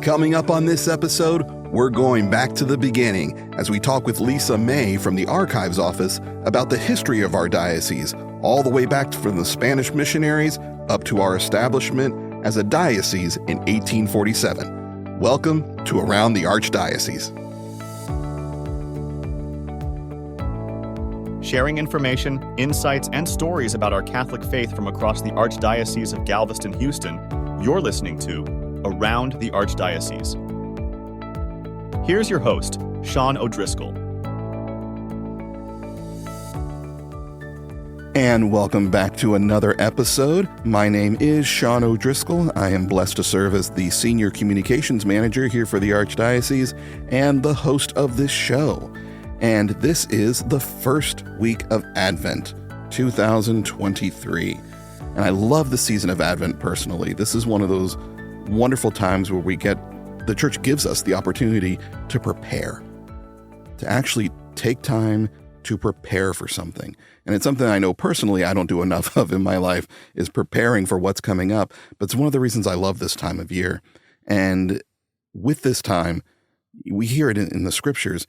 Coming up on this episode, we're going back to the beginning as we talk with Lisa May from the Archives Office about the history of our diocese, all the way back from the Spanish missionaries up to our establishment as a diocese in 1847. Welcome to Around the Archdiocese. Sharing information, insights, and stories about our Catholic faith from across the Archdiocese of Galveston-Houston, you're listening to Around the Archdiocese. Here's your host, Sean O'Driscoll. And welcome back to another episode. My name is Sean O'Driscoll. I am blessed to serve as the Senior Communications Manager here for the Archdiocese and the host of this show. And this is the first week of Advent, 2023. And I love the season of Advent personally. This is one of those wonderful times where the church gives us the opportunity to prepare, to actually take time to prepare for something. And it's something I know personally I don't do enough of in my life, is preparing for what's coming up. But it's one of the reasons I love this time of year. And with this time, we hear it in the scriptures,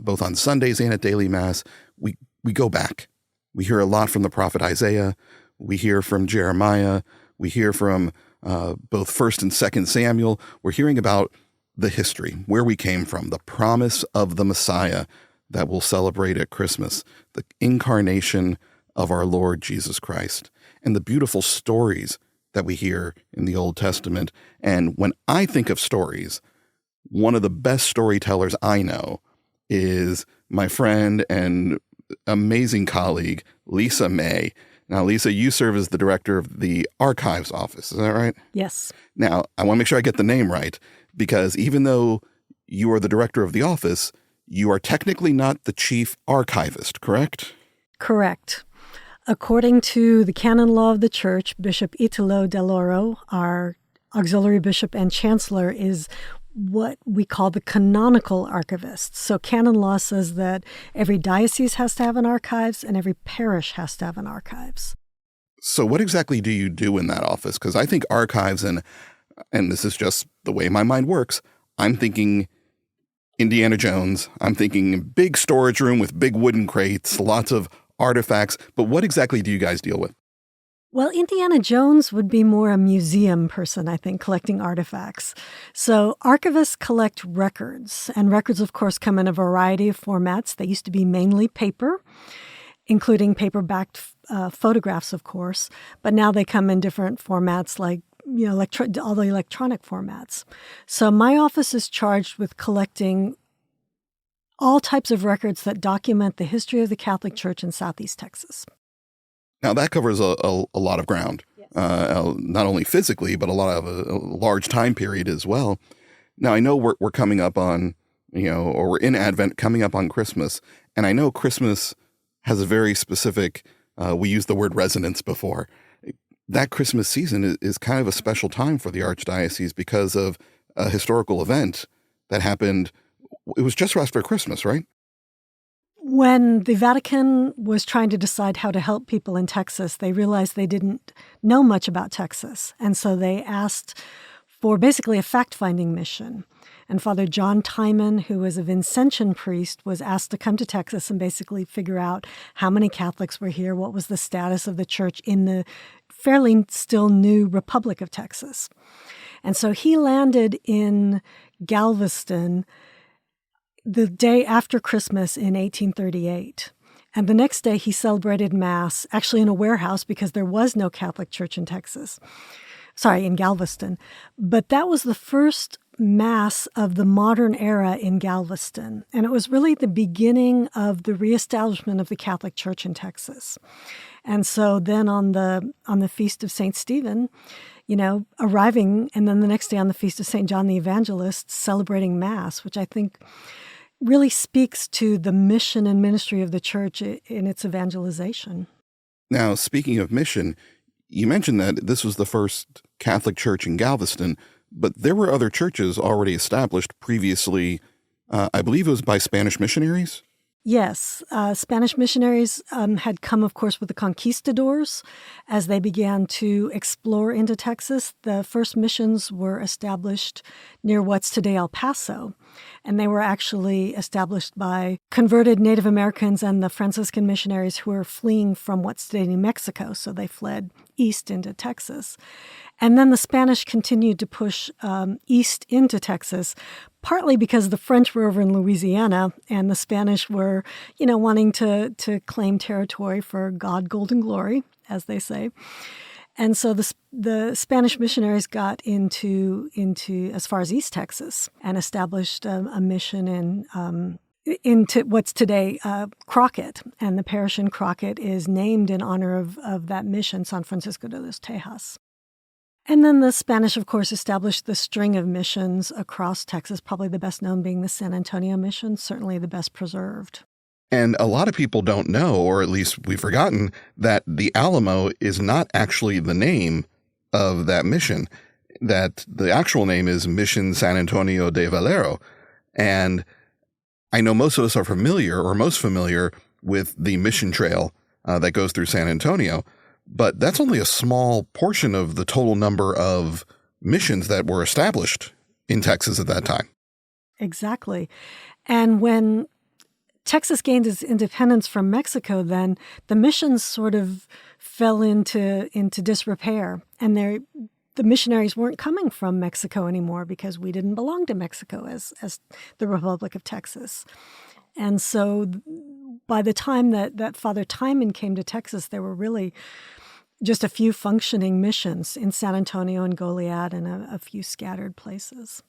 both on Sundays and at daily mass. We go back. We hear a lot from the prophet Isaiah. We hear from Jeremiah. We hear from both 1st and 2nd Samuel. We're hearing about the history, where we came from, the promise of the Messiah that we'll celebrate at Christmas, the incarnation of our Lord Jesus Christ, and the beautiful stories that we hear in the Old Testament. And when I think of stories, one of the best storytellers I know is my friend and amazing colleague, Lisa May. Now, Lisa, you serve as the director of the Archives Office. Is that right? Yes. Now, I want to make sure I get the name right, because even though you are the director of the office, you are technically not the chief archivist, correct? Correct. According to the canon law of the church, Bishop Italo Deloro, our auxiliary bishop and chancellor, is what we call the canonical archivist. So canon law says that every diocese has to have an archives and every parish has to have an archives. So what exactly do you do in that office? Because I think archives, and this is just the way my mind works, I'm thinking Indiana Jones. I'm thinking big storage room with big wooden crates, lots of artifacts. But what exactly do you guys deal with? Well, Indiana Jones would be more a museum person, I think, collecting artifacts. So archivists collect records, and records, of course, come in a variety of formats. They used to be mainly paper, including paper-backed photographs, of course, but now they come in different formats like, all the electronic formats. So my office is charged with collecting all types of records that document the history of the Catholic Church in Southeast Texas. Now, that covers a lot of ground, yes. Not only physically, but a large time period as well. Now, I know we're coming up on, or we're in Advent, coming up on Christmas. And I know Christmas has a very specific, we used the word resonance before. That Christmas season is kind of a special time for the Archdiocese because of a historical event that happened. It was just after Christmas, right? When the Vatican was trying to decide how to help people in Texas, they realized they didn't know much about Texas. And so they asked for basically a fact-finding mission. And Father John Timon, who was a Vincentian priest, was asked to come to Texas and basically figure out how many Catholics were here, what was the status of the church in the fairly still new Republic of Texas. And so he landed in Galveston the day after Christmas in 1838. And the next day he celebrated Mass, actually in a warehouse because there was no Catholic church in in Galveston. But that was the first Mass of the modern era in Galveston. And it was really the beginning of the reestablishment of the Catholic Church in Texas. And so then on the Feast of St. Stephen, arriving, and then the next day on the Feast of St. John the Evangelist, celebrating Mass, which I think really speaks to the mission and ministry of the church in its evangelization. Now, speaking of mission, you mentioned that this was the first Catholic church in Galveston, but there were other churches already established previously. I believe it was by Spanish missionaries? Yes, Spanish missionaries had come, of course, with the conquistadors as they began to explore into Texas. The first missions were established near what's today El Paso, and they were actually established by converted Native Americans and the Franciscan missionaries who were fleeing from what's today New Mexico, so they fled east into Texas. And then the Spanish continued to push east into Texas, partly because the French were over in Louisiana and the Spanish were, wanting to claim territory for God, gold, and glory, as they say. And so the Spanish missionaries got into as far as East Texas and established a mission into what's today Crockett. And the parish in Crockett is named in honor of that mission, San Francisco de los Tejas. And then the Spanish, of course, established the string of missions across Texas, probably the best known being the San Antonio mission, certainly the best preserved. And a lot of people don't know, or at least we've forgotten, that the Alamo is not actually the name of that mission, that the actual name is Mission San Antonio de Valero. And I know most of us are familiar, or most familiar, with the mission trail that goes through San Antonio. But that's only a small portion of the total number of missions that were established in Texas at that time. Exactly. And when Texas gained its independence from Mexico, then the missions sort of fell into disrepair. And the missionaries weren't coming from Mexico anymore because we didn't belong to Mexico as the Republic of Texas. And so by the time that Father Timon came to Texas, there were really just a few functioning missions in San Antonio and Goliad and a few scattered places.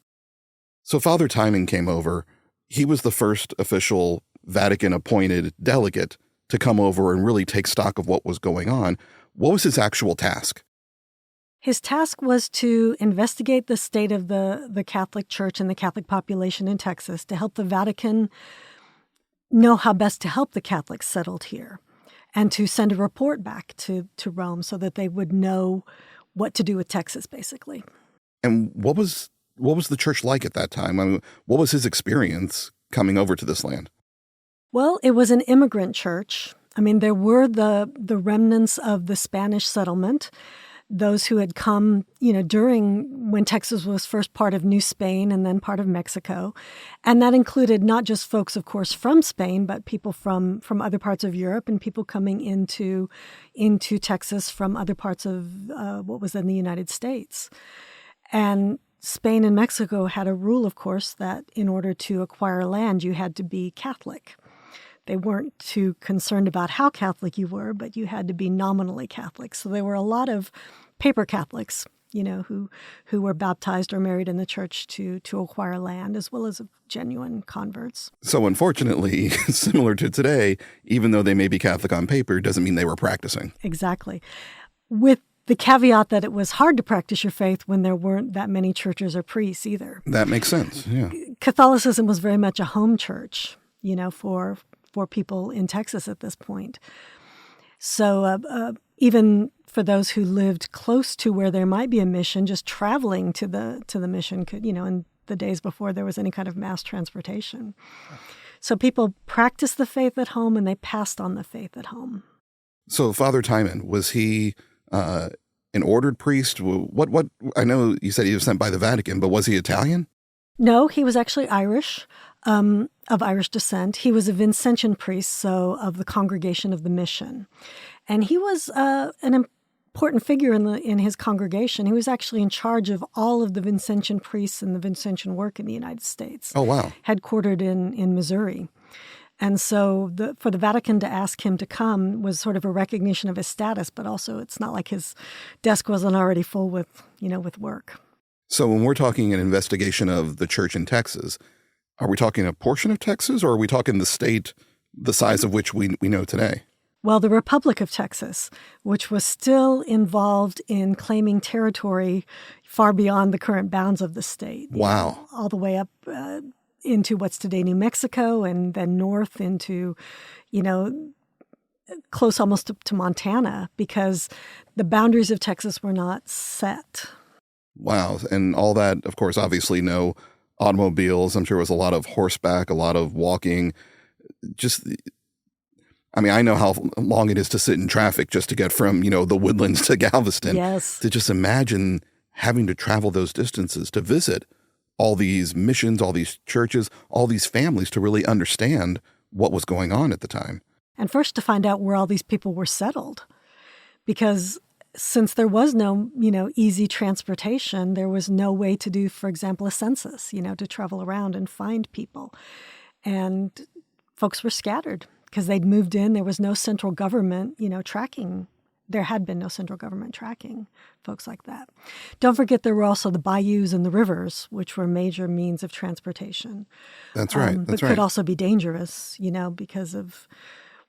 So Father Timon came over. He was the first official Vatican-appointed delegate to come over and really take stock of what was going on. What was his actual task? His task was to investigate the state of the Catholic Church and the Catholic population in Texas, to help the Vatican know how best to help the Catholics settled here, and to send a report back to Rome so that they would know what to do with Texas, basically. And what was the church like at that time? I mean, what was his experience coming over to this land? Well, it was an immigrant church. I mean, there were the remnants of the Spanish settlement, those who had come, during when Texas was first part of New Spain and then part of Mexico. And that included not just folks, of course, from Spain, but people from other parts of Europe and people coming into Texas from other parts of what was then the United States. And Spain and Mexico had a rule, of course, that in order to acquire land, you had to be Catholic. They weren't too concerned about how Catholic you were, but you had to be nominally Catholic. So there were a lot of paper Catholics, who were baptized or married in the church to acquire land, as well as genuine converts. So unfortunately, similar to today, even though they may be Catholic on paper, doesn't mean they were practicing. Exactly. With the caveat that it was hard to practice your faith when there weren't that many churches or priests either. That makes sense, yeah. Catholicism was very much a home church, for people in Texas at this point. So even for those who lived close to where there might be a mission, just traveling to the mission could, in the days before there was any kind of mass transportation. So people practiced the faith at home and they passed on the faith at home. So Father Timon, was he an ordered priest? What? I know you said he was sent by the Vatican, but was he Italian? No, he was actually Irish, of Irish descent. He was a Vincentian priest, so of the Congregation of the Mission. And he was an important figure in his congregation. He was actually in charge of all of the Vincentian priests and the Vincentian work in the United States. Oh, wow. Headquartered in Missouri. And so for the Vatican to ask him to come was sort of a recognition of his status, but also it's not like his desk wasn't already full with work. So when we're talking an investigation of the church in Texas, are we talking a portion of Texas, or are we talking the state, the size of which we know today? Well, the Republic of Texas, which was still involved in claiming territory far beyond the current bounds of the state. Wow. All the way up into what's today New Mexico, and then north into, close almost to Montana, because the boundaries of Texas were not set. Wow. And all that, of course, obviously no automobiles. I'm sure it was a lot of horseback, a lot of walking. I know how long it is to sit in traffic just to get from, the Woodlands to Galveston. Yes. To just imagine having to travel those distances to visit all these missions, all these churches, all these families to really understand what was going on at the time. And first to find out where all these people were settled. Because since there was no, easy transportation, there was no way to do, for example, a census, to travel around and find people. And folks were scattered because they'd moved in. There was no central government, tracking. There had been no central government tracking folks like that. Don't forget there were also the bayous and the rivers, which were major means of transportation. That's right. But could also be dangerous, because of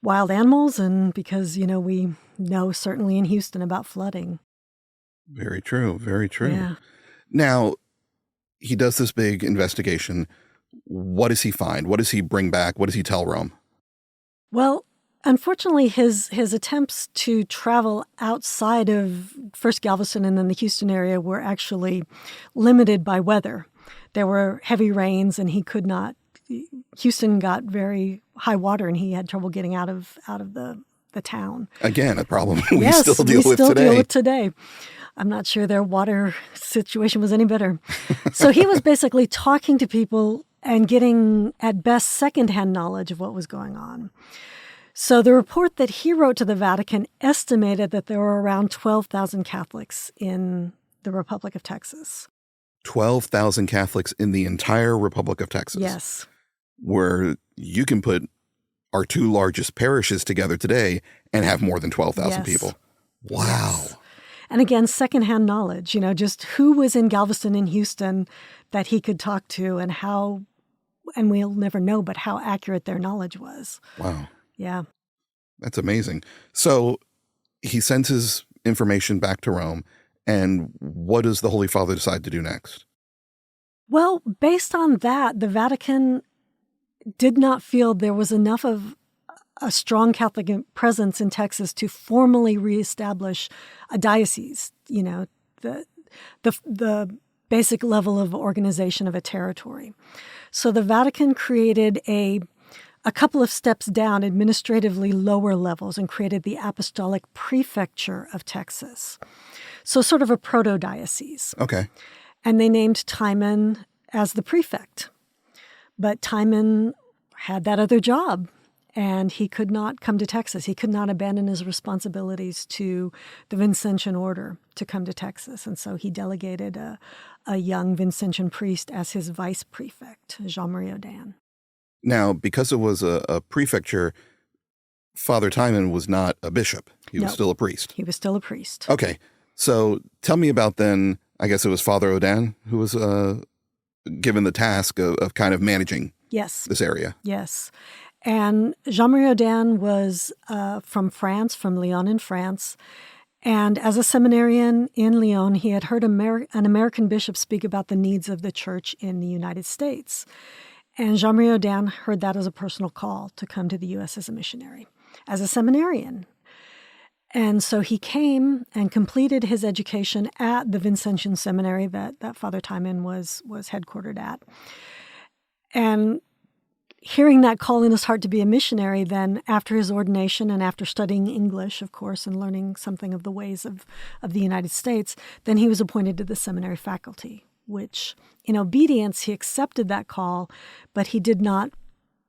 wild animals and because, we know certainly in Houston about flooding. Very true. Very true. Yeah. Now, he does this big investigation. What does he find? What does he bring back? What does he tell Rome? Well, unfortunately, his attempts to travel outside of first Galveston and then the Houston area were actually limited by weather. There were heavy rains, and he could not. Houston got very high water, and he had trouble getting out of the town. Again, a problem we yes, still deal with deal today. with today. I'm not sure their water situation was any better. So he was basically talking to people and getting, at best, secondhand knowledge of what was going on. So the report that he wrote to the Vatican estimated that there were around 12,000 Catholics in the Republic of Texas. 12,000 Catholics in the entire Republic of Texas. Yes. Where you can put our two largest parishes together today and have more than 12,000 people. Wow. Yes. And again, secondhand knowledge, just who was in Galveston and Houston that he could talk to and how, and we'll never know, but how accurate their knowledge was. Wow. Yeah. That's amazing. So he sends his information back to Rome. And what does the Holy Father decide to do next? Well, based on that, the Vatican did not feel there was enough of a strong Catholic presence in Texas to formally reestablish a diocese, the basic level of organization of a territory. So the Vatican created a couple of steps down, administratively lower levels, and created the Apostolic Prefecture of Texas. So sort of a proto-diocese. Okay. And they named Timon as the prefect. But Timon had that other job, and he could not come to Texas. He could not abandon his responsibilities to the Vincentian order to come to Texas. And so he delegated a young Vincentian priest as his vice prefect, Jean-Marie Odin. Now, because it was a prefecture, Father Timon was not a bishop. He was still a priest. He was still a priest. Okay. So tell me about then, I guess it was Father Odin who was given the task of kind of managing this area. Yes. And Jean-Marie Odin was from France, from Lyon in France. And as a seminarian in Lyon, he had heard an American bishop speak about the needs of the church in the United States. And Jean-Marie Odin heard that as a personal call to come to the U.S. as a missionary, as a seminarian. And so he came and completed his education at the Vincentian Seminary that Father Timon was headquartered at. And hearing that call in his heart to be a missionary, then after his ordination and after studying English, of course, and learning something of the ways of the United States, then he was appointed to the seminary faculty, which in obedience, he accepted that call, but he did not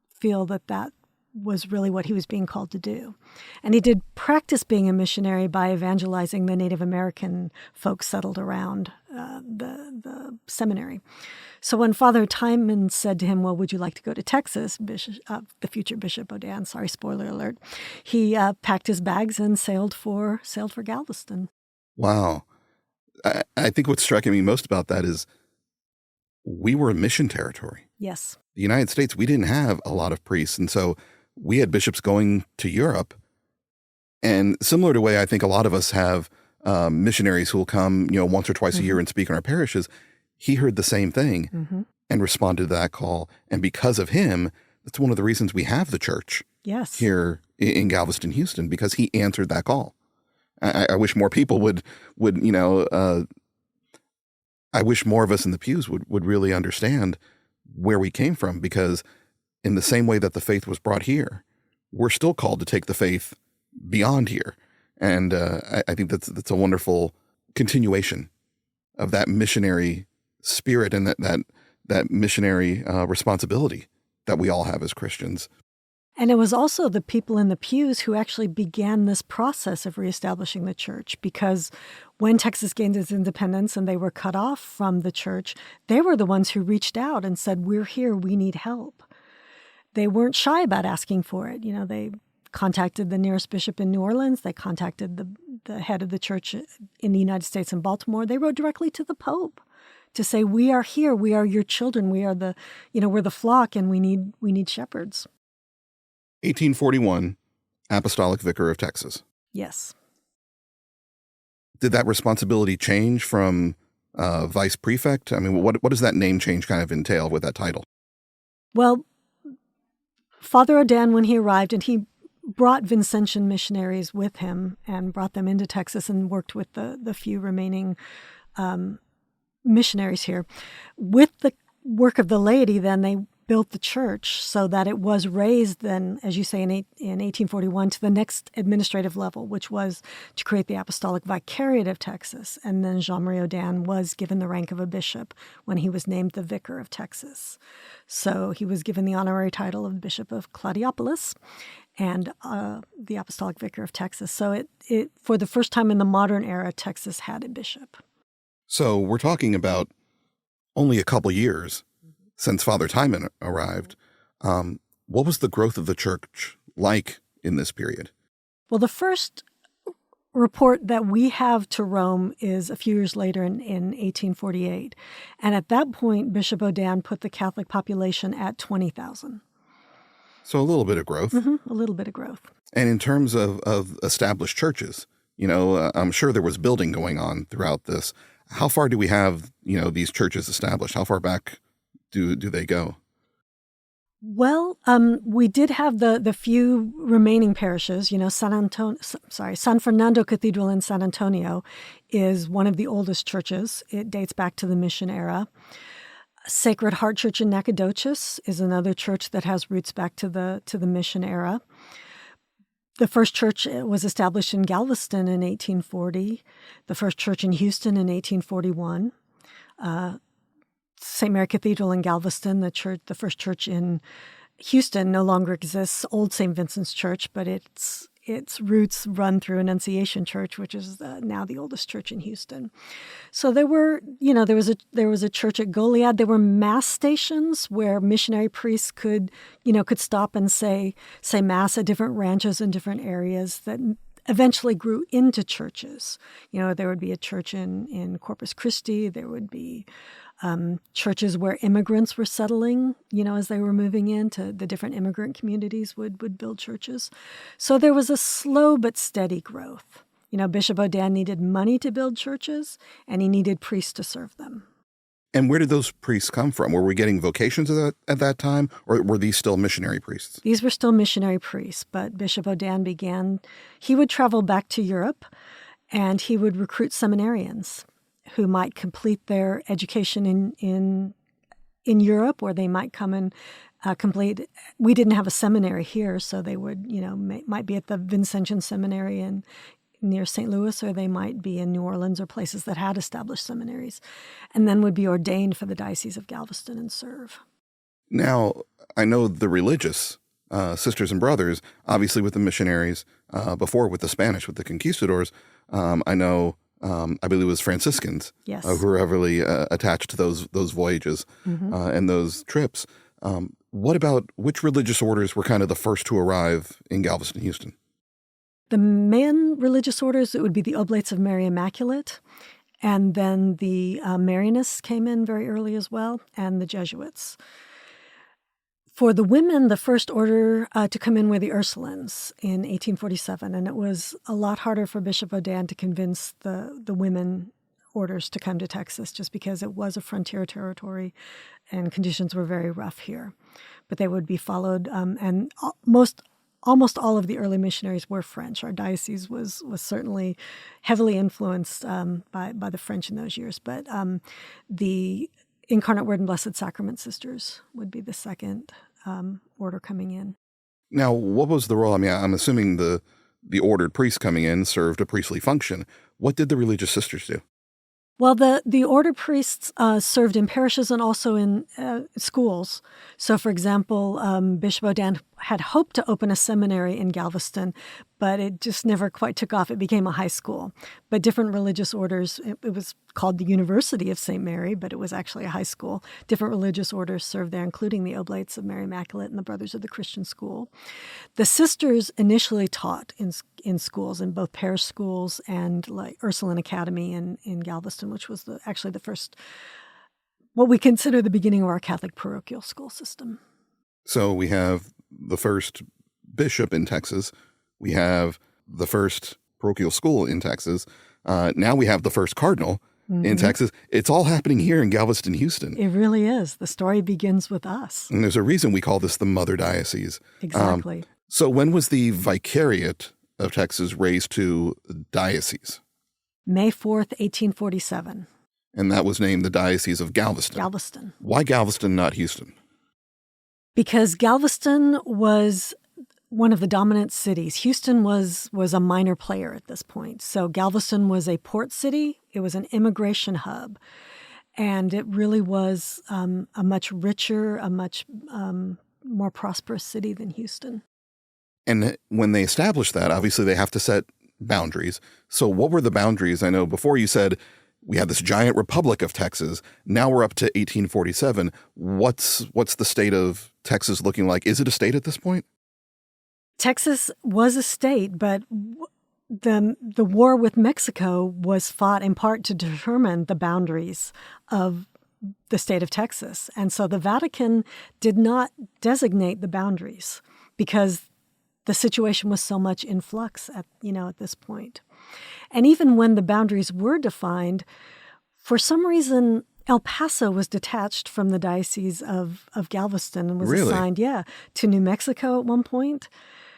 feel that was really what he was being called to do. And he did practice being a missionary by evangelizing the Native American folks settled around the seminary. So when Father Timon said to him, well, would you like to go to Texas, the future Bishop Odin, sorry, spoiler alert, he packed his bags and sailed for Galveston. Wow. I think what's striking me most about that is we were a mission territory. Yes. The United States, we didn't have a lot of priests. And so we had bishops going to Europe. And similar to the way I think a lot of us have missionaries who will come, once or twice a year and speak in our parishes, he heard the same thing and responded to that call. And because of him, that's one of the reasons we have the church here in Galveston-Houston, because he answered that call. I wish more people would I wish more of us in the pews would really understand where we came from, because in the same way that the faith was brought here, we're still called to take the faith beyond here. And I think that's a wonderful continuation of that missionary spirit and that missionary responsibility that we all have as Christians. And it was also the people in the pews who actually began this process of reestablishing the church, because when Texas gained its independence and they were cut off from the church, they were the ones who reached out and said, "We're here, we need help." They weren't shy about asking for it. They contacted the nearest bishop in New Orleans. They contacted the head of the church in the United States in Baltimore. They wrote directly to the Pope to say, "We are here. We are your children. We are we're the flock, and we need shepherds." 1841, Apostolic Vicar of Texas. Yes. Did that responsibility change from vice prefect? I mean, what does that name change kind of entail with that title? Well, Father Odin, when he arrived, and he brought Vincentian missionaries with him and brought them into Texas and worked with the few remaining missionaries here. With the work of the laity, then they built the church so that it was raised then, as you say, in 1841 to the next administrative level, which was to create the Apostolic Vicariate of Texas. And then Jean-Marie Odin was given the rank of a bishop when he was named the Vicar of Texas. So he was given the honorary title of Bishop of Claudiopolis and the Apostolic Vicar of Texas. So it for the first time in the modern era, Texas had a bishop. So we're talking about only a couple years since Father Timon arrived. What was the growth of the church like in this period? Well, the first report that we have to Rome is a few years later in 1848. And at that point, Bishop Odin put the Catholic population at 20,000. So a little bit of growth. Mm-hmm, a little bit of growth. And in terms of established churches, I'm sure there was building going on throughout this. How far do we have, these churches established? How far back do they go? Well, we did have the few remaining parishes. San Fernando Cathedral in San Antonio is one of the oldest churches. It dates back to the mission era. Sacred Heart Church in Nacogdoches is another church that has roots back to the mission era. The first church was established in Galveston in 1840. The first church in Houston in 1841. St. Mary Cathedral in Galveston, the first church in Houston, no longer exists. Old St. Vincent's Church, but its roots run through Annunciation Church, which is now the oldest church in Houston. So there was a church at Goliad. There were mass stations where missionary priests could stop and say mass at different ranches in different areas that eventually grew into churches. There would be a church in Corpus Christi. There would be churches where immigrants were settling, as they were moving into the different immigrant communities would build churches. So there was a slow but steady growth. Bishop Odin needed money to build churches, and he needed priests to serve them. And where did those priests come from? Were we getting vocations at that time, or were these still missionary priests? These were still missionary priests, but Bishop Odin he would travel back to Europe, and he would recruit seminarians who might complete their education in Europe, or they might come and complete. We didn't have a seminary here, so they would, might be at the Vincentian Seminary near St. Louis, or they might be in New Orleans or places that had established seminaries, and then would be ordained for the Diocese of Galveston and serve. Now, I know the religious sisters and brothers, obviously with the missionaries, before with the Spanish, with the conquistadors. I know. I believe it was Franciscans, yes, who were heavily attached to those voyages and those trips. What about which religious orders were kind of the first to arrive in Galveston-Houston? The main religious orders, it would be the Oblates of Mary Immaculate, and then the Marianists came in very early as well, and the Jesuits. For the women, the first order to come in were the Ursulines in 1847, and it was a lot harder for Bishop Odin to convince the women orders to come to Texas, just because it was a frontier territory and conditions were very rough here. But they would be followed, and almost all of the early missionaries were French. Our diocese was certainly heavily influenced by the French in those years, but the Incarnate Word and Blessed Sacrament Sisters would be the second order coming in. Now, what was the role? I mean, I'm assuming the ordered priest coming in served a priestly function. What did the religious sisters do? Well, the ordered priests served in parishes and also in schools. So, for example, Bishop Odin had hoped to open a seminary in Galveston, but it just never quite took off. It became a high school. But different religious orders, it was called the University of St. Mary, but it was actually a high school. Different religious orders served there, including the Oblates of Mary Immaculate and the Brothers of the Christian School. The sisters initially taught in schools, in both parish schools and like Ursuline Academy in Galveston, which was actually the first, what we consider the beginning of our Catholic parochial school system. So we have the first bishop in Texas. We have the first parochial school in Texas. Now we have the first cardinal in Texas. It's all happening here in Galveston-Houston. It really is. The story begins with us. And there's a reason we call this the Mother Diocese. Exactly. So when was the Vicariate of Texas raised to diocese? May 4th, 1847. And that was named the Diocese of Galveston. Galveston. Why Galveston, not Houston? Because Galveston was one of the dominant cities. Houston was a minor player at this point. So Galveston was a port city. It was an immigration hub. And it really was a much richer, a much more prosperous city than Houston. And when they established that, obviously they have to set boundaries. So what were the boundaries? I know before you said we had this giant republic of Texas. Now we're up to 1847. What's the state of Texas looking like? Is it a state at this point? Texas was a state, but the war with Mexico was fought in part to determine the boundaries of the state of Texas. And so the Vatican did not designate the boundaries because the situation was so much in flux at this point. And even when the boundaries were defined, for some reason, El Paso was detached from the Diocese of Galveston and was assigned, to New Mexico at one point.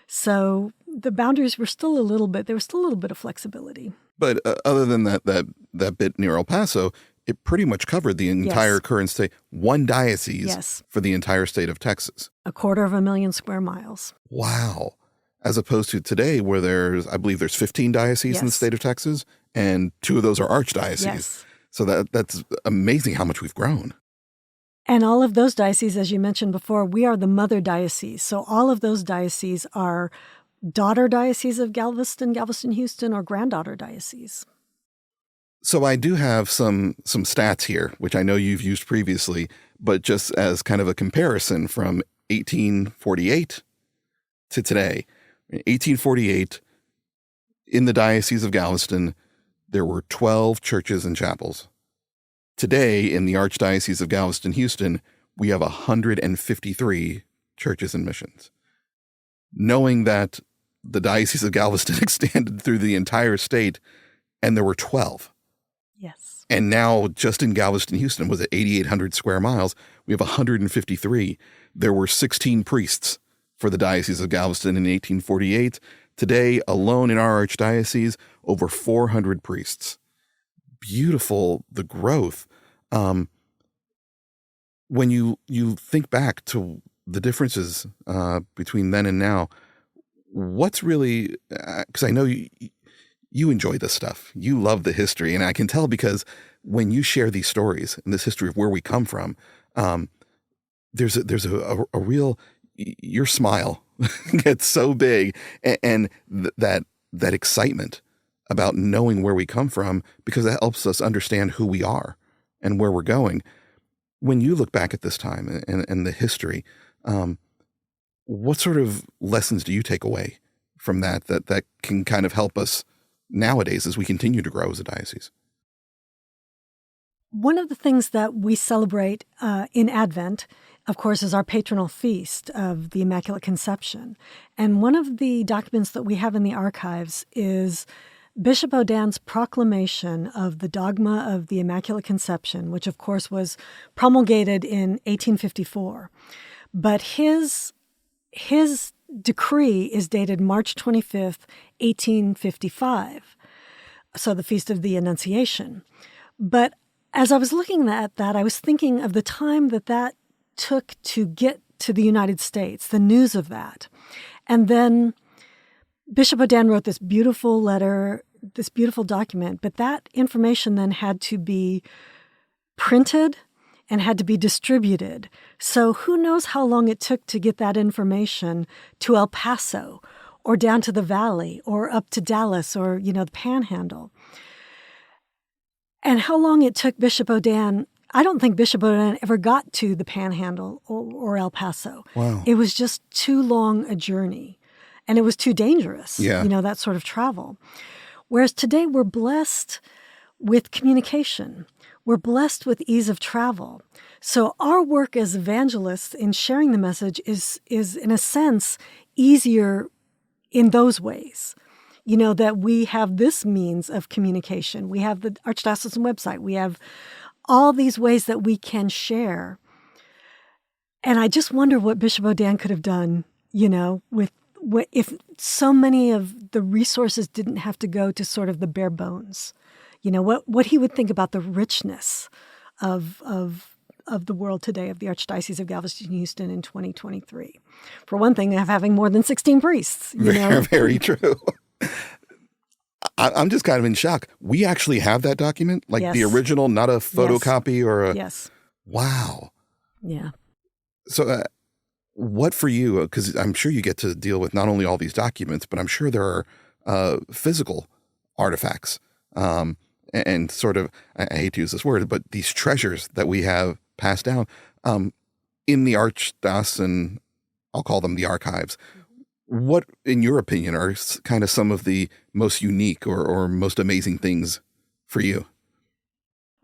So the boundaries were still there was still a little bit of flexibility. But other than that bit near El Paso, it pretty much covered the entire current state. One diocese for the entire state of Texas. 250,000 square miles. Wow. As opposed to today where I believe there's 15 dioceses in the state of Texas, and 2 of those are archdioceses. Yes. So that's amazing how much we've grown. And all of those dioceses, as you mentioned before, we are the mother diocese. So all of those dioceses are daughter diocese of Galveston, Galveston-Houston, or granddaughter diocese. So I do have some stats here, which I know you've used previously, but just as kind of a comparison from 1848 to today. In 1848, in the Diocese of Galveston, there were 12 churches and chapels. Today, in the Archdiocese of Galveston-Houston, we have 153 churches and missions. Knowing that the Diocese of Galveston extended through the entire state, and there were 12. Yes. And now, just in Galveston-Houston, was it 8,800 square miles? We have 153. There were 16 priests for the Diocese of Galveston in 1848. Today, alone in our archdiocese, over 400 priests. Beautiful, the growth. When you think back to the differences between then and now, what's really, because I know you enjoy this stuff. You love the history, and I can tell because when you share these stories and this history of where we come from, there's a real, your smile gets so big, and that excitement about knowing where we come from, because that helps us understand who we are and where we're going. When you look back at this time and the history, what sort of lessons do you take away from that can kind of help us nowadays as we continue to grow as a diocese? One of the things that we celebrate in Advent, of course, is our patronal feast of the Immaculate Conception. And one of the documents that we have in the archives is Bishop Odin's proclamation of the dogma of the Immaculate Conception, which, of course, was promulgated in 1854. But his decree is dated March 25th, 1855, so the Feast of the Annunciation. But as I was looking at that, I was thinking of the time that took to get to the United States, the news of that. And then Bishop Odin wrote this beautiful letter, this beautiful document, but that information then had to be printed and had to be distributed. So who knows how long it took to get that information to El Paso or down to the Valley or up to Dallas or, the Panhandle. And how long it took Bishop Odin. I don't think Bishop Odin ever got to the Panhandle or El Paso. Wow. It was just too long a journey. And it was too dangerous, that sort of travel. Whereas today we're blessed with communication. We're blessed with ease of travel. So our work as evangelists in sharing the message is in a sense, easier in those ways. That we have this means of communication. We have the Archdiocesan website. We have all these ways that we can share. And I just wonder what Bishop Odin could have done, if so many of the resources didn't have to go to sort of the bare bones. What he would think about the richness of the world today, of the Archdiocese of Galveston-Houston in 2023. For one thing, of having more than 16 priests. Very true. I'm just kind of in shock. We actually have that document, like the original, not a photocopy or a... Yes. Wow. Yeah. So what for you, because I'm sure you get to deal with not only all these documents, but I'm sure there are physical artifacts and sort of, I hate to use this word, but these treasures that we have passed down in the Archdiocesan, I'll call them the archives. What, in your opinion, are kind of some of the most unique or most amazing things for you?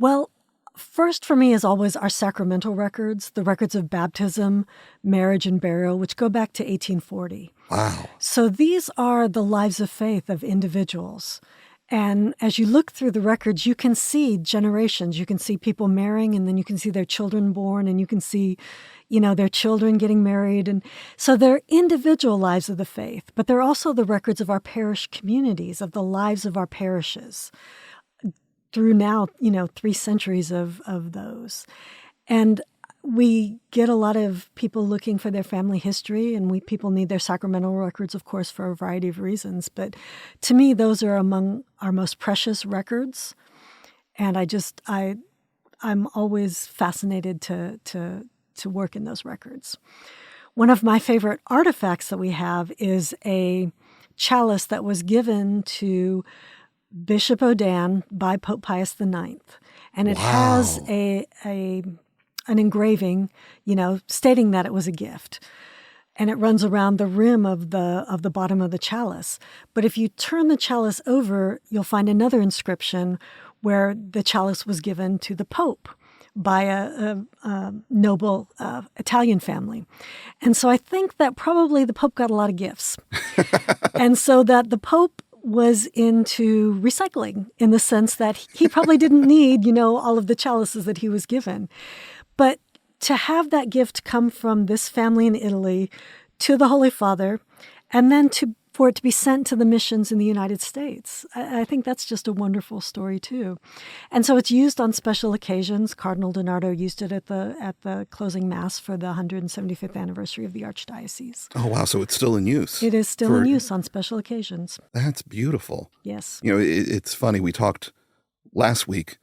Well, first for me is always our sacramental records, the records of baptism, marriage, and burial, which go back to 1840. Wow. So these are the lives of faith of individuals. And as you look through the records, you can see generations. You can see people marrying, and then you can see their children born, and you can see, their children getting married. And so they're individual lives of the faith, but they're also the records of our parish communities, of the lives of our parishes through now, 3 centuries of those. And we get a lot of people looking for their family history, and people need their sacramental records, of course, for a variety of reasons. But to me, those are among our most precious records. And I'm always fascinated to work in those records. One of my favorite artifacts that we have is a chalice that was given to Bishop Odin by Pope Pius IX. And it has an engraving, stating that it was a gift. And it runs around the rim of the bottom of the chalice. But if you turn the chalice over, you'll find another inscription where the chalice was given to the Pope by a noble Italian family. And so I think that probably the Pope got a lot of gifts. And so that the Pope was into recycling in the sense that he probably didn't need, all of the chalices that he was given. But to have that gift come from this family in Italy to the Holy Father, and then for it to be sent to the missions in the United States, I think that's just a wonderful story too. And so it's used on special occasions. Cardinal DiNardo used it at the closing mass for the 175th anniversary of the Archdiocese. Oh wow! So it's still in use. It is still in use on special occasions. That's beautiful. Yes. It's funny. We talked last week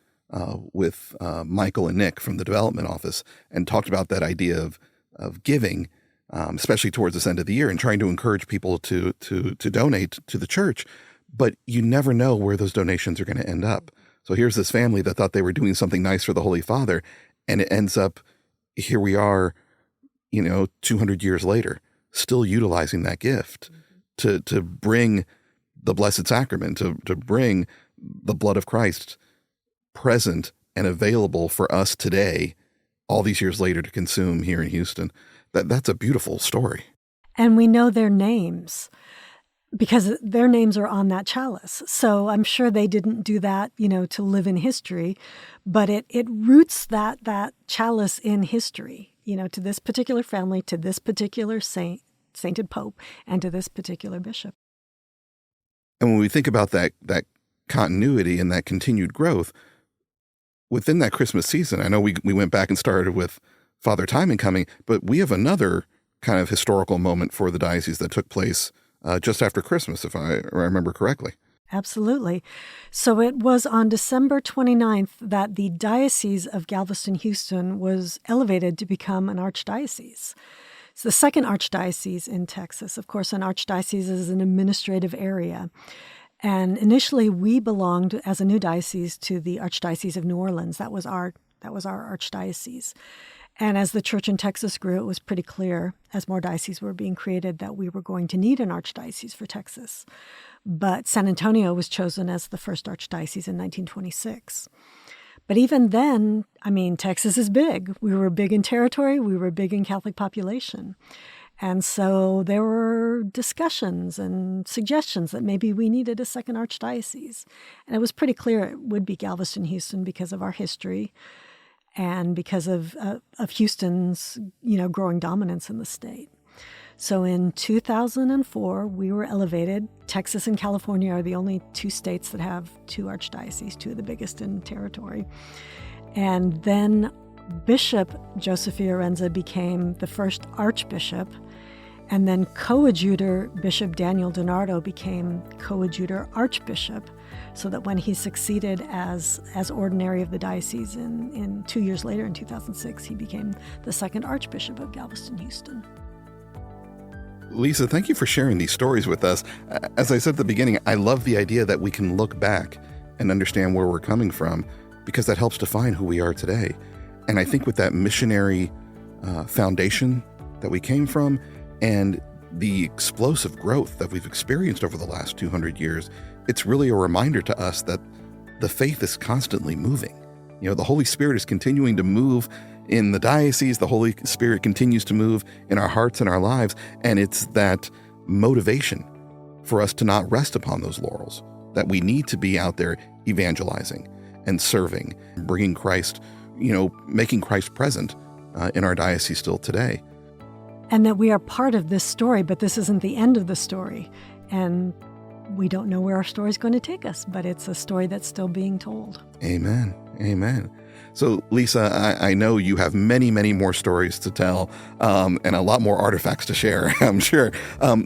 with Michael and Nick from the development office and talked about that idea of giving, especially towards this end of the year, and trying to encourage people to donate to the church. But you never know where those donations are going to end up. So here's this family that thought they were doing something nice for the Holy Father, and it ends up, here we are, 200 years later, still utilizing that gift to bring the Blessed Sacrament, to bring the blood of Christ present and available for us today, all these years later, to consume here in Houston. That's a beautiful story. And we know their names because their names are on that chalice. So I'm sure they didn't do that, to live in history, but it roots that chalice in history, to this particular family, to this particular sainted pope, and to this particular bishop. And when we think about that continuity and that continued growth, within that Christmas season, I know we went back and started with Father Timon coming, but we have another kind of historical moment for the diocese that took place just after Christmas, if I remember correctly. Absolutely. So it was on December 29th that the Diocese of Galveston-Houston was elevated to become an archdiocese. It's the second archdiocese in Texas. Of course, an archdiocese is an administrative area. And initially, we belonged as a new diocese to the Archdiocese of New Orleans. That was our archdiocese. And as the church in Texas grew, it was pretty clear, as more dioceses were being created, that we were going to need an archdiocese for Texas. But San Antonio was chosen as the first archdiocese in 1926. But even then, Texas is big. We were big in territory. We were big in Catholic population. And so there were discussions and suggestions that maybe we needed a second archdiocese. And it was pretty clear it would be Galveston-Houston because of our history and because of Houston's, growing dominance in the state. So in 2004, we were elevated. Texas and California are the only two states that have two archdioceses, two of the biggest in territory. And then Bishop Joseph Fiorenza became the first archbishop, and then coadjutor Bishop Daniel DiNardo became coadjutor archbishop, so that when he succeeded as ordinary of the diocese in 2 years later, in 2006, he became the second archbishop of Galveston-Houston. Lisa, thank you for sharing these stories with us. As I said at the beginning, I love the idea that we can look back and understand where we're coming from, because that helps define who we are today. And I think with that missionary foundation that we came from and the explosive growth that we've experienced over the last 200 years, it's really a reminder to us that the faith is constantly moving. The Holy Spirit is continuing to move in the diocese. The Holy Spirit continues to move in our hearts and our lives. And it's that motivation for us to not rest upon those laurels, that we need to be out there evangelizing and serving, bringing Christ, making Christ present in our diocese still today. And that we are part of this story, but this isn't the end of the story. And we don't know where our story is going to take us, but it's a story that's still being told. Amen. Amen. So, Lisa, I know you have many, many more stories to tell and a lot more artifacts to share, I'm sure.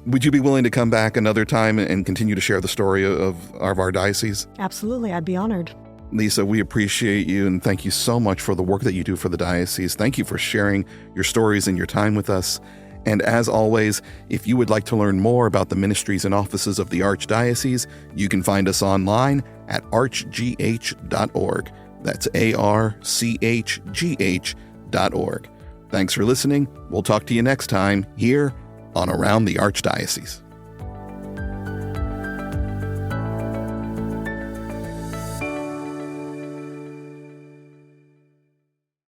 Would you be willing to come back another time and continue to share the story of our diocese? Absolutely. I'd be honored. Lisa, we appreciate you, and thank you so much for the work that you do for the diocese. Thank you for sharing your stories and your time with us. And as always, if you would like to learn more about the ministries and offices of the Archdiocese, you can find us online at archgh.org. That's archgh.org. Thanks for listening. We'll talk to you next time here on Around the Archdiocese.